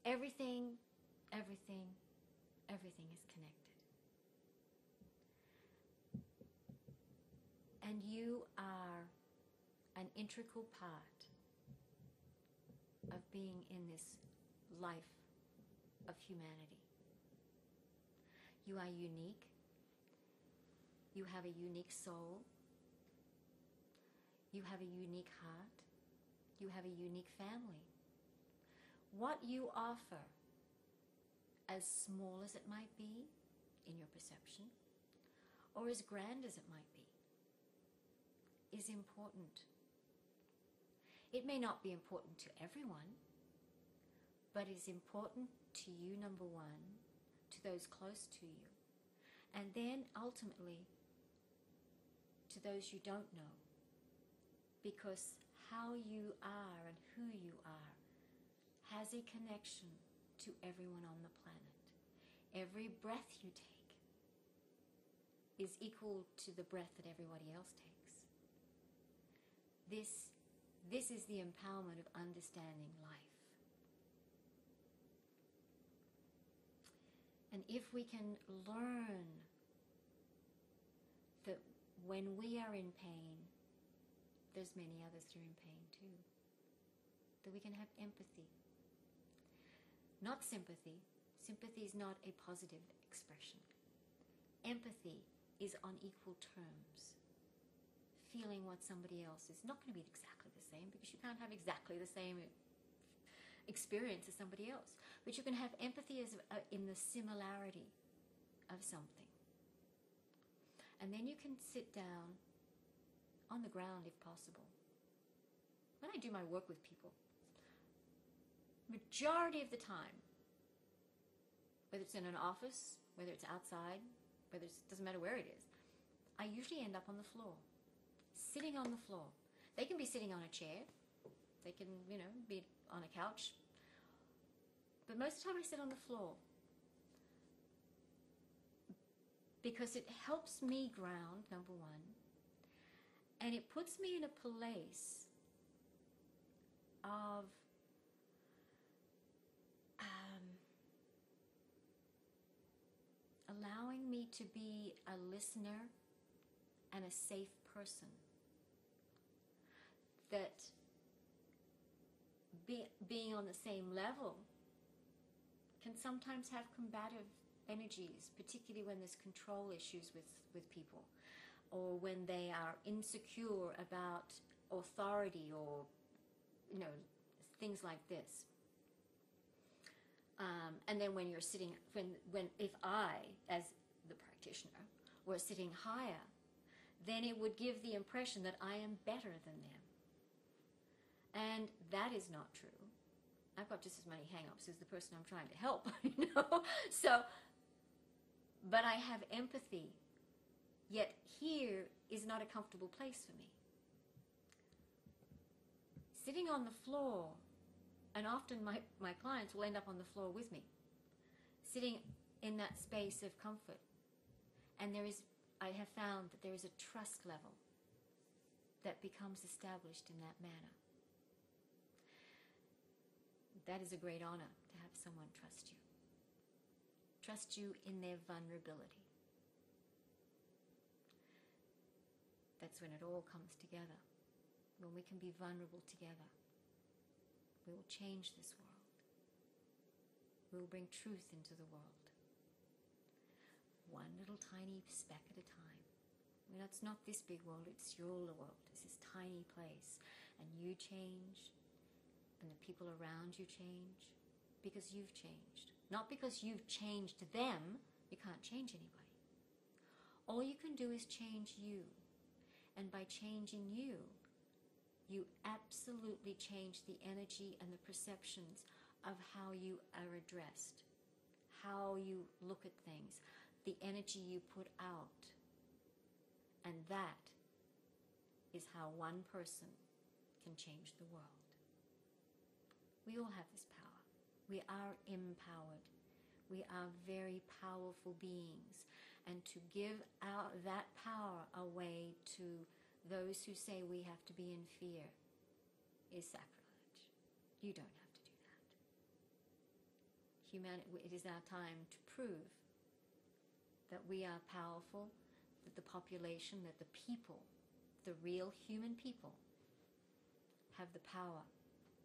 Everything, everything, everything is connected. And you are an integral part of being in this life of humanity. You are unique. You have a unique soul. You have a unique heart. You have a unique family. What you offer, as small as it might be in your perception, or as grand as it might be, is important. It may not be important to everyone, but it's important to you, number one, to those close to you, and then ultimately to those you don't know. Because how you are and who you are has a connection to everyone on the planet. Every breath you take is equal to the breath that everybody else takes. This is the empowerment of understanding life. And if we can learn that when we are in pain, there's many others that are in pain too, that we can have empathy. Not sympathy. Sympathy is not a positive expression. Empathy is on equal terms. Feeling what somebody else is not going to be exactly the same, because you can't have exactly the same experience as somebody else. But you can have empathy as in the similarity of something. And then you can sit down on the ground if possible. When I do my work with people, majority of the time, whether it's in an office, whether it's outside, it doesn't matter where it is, I usually end up on the floor, sitting on the floor. They can be sitting on a chair, they can, be on a couch, but most of the time I sit on the floor because it helps me ground, number one, and it puts me in a place of allowing me to be a listener and a safe person. That being on the same level can sometimes have combative energies, particularly when there's control issues with people, or when they are insecure about authority, or things like this. And then when you're sitting, if I, as the practitioner, were sitting higher, then it would give the impression that I am better than them. And that is not true. I've got just as many hang-ups as the person I'm trying to help, So, but I have empathy, yet here is not a comfortable place for me. Sitting on the floor, and often my clients will end up on the floor with me, sitting in that space of comfort. And I have found that there is a trust level that becomes established in that manner. That is a great honor, to have someone trust you. Trust you in their vulnerability. That's when it all comes together. When we can be vulnerable together, we will change this world. We will bring truth into the world. One little tiny speck at a time. It's not this big world, it's your world. It's this tiny place. And you change, and the people around you change, because you've changed. Not because you've changed them. You can't change anybody. All you can do is change you. And by changing you, you absolutely change the energy and the perceptions of how you are addressed, how you look at things, the energy you put out. And that is how one person can change the world. We all have this power. We are empowered. We are very powerful beings. And to give out that power away to those who say we have to be in fear is sacrilege. You don't have to do that. It is our time to prove that we are powerful, that the population, that the people, the real human people, have the power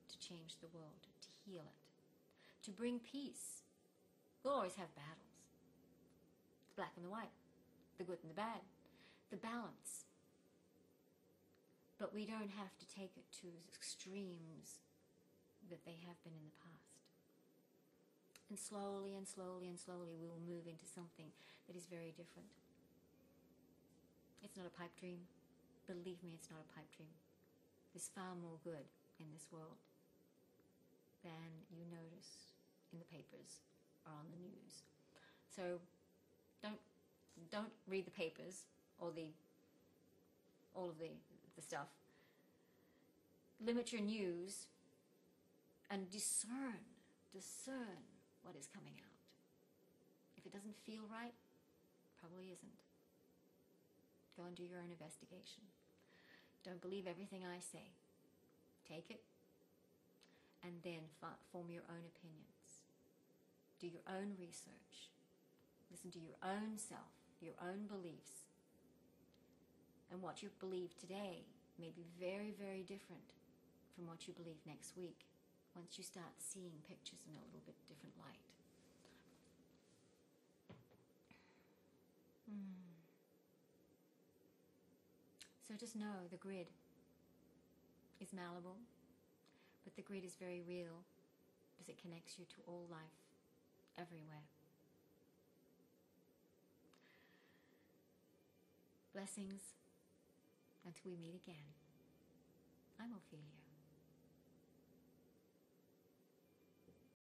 to change the world, to heal it, to bring peace. We'll always have battles. The black and the white, the good and the bad, the balance. But we don't have to take it to extremes that they have been in the past. And slowly and slowly and slowly we will move into something that is very different. It's not a pipe dream. Believe me, it's not a pipe dream. There's far more good in this world than you notice in the papers or on the news. So don't read the papers or all of the stuff. Limit your news and discern what is coming out. If it doesn't feel right, probably isn't. Go and do your own investigation. Don't believe everything I say. Take it and then form your own opinions. Do your own research. Listen to your own self, your own beliefs. And what you believe today may be very, very different from what you believe next week, once you start seeing pictures in a little bit different light. So just know the grid is malleable, but the grid is very real because it connects you to all life, everywhere. Blessings until we meet again. I'm Ophelia.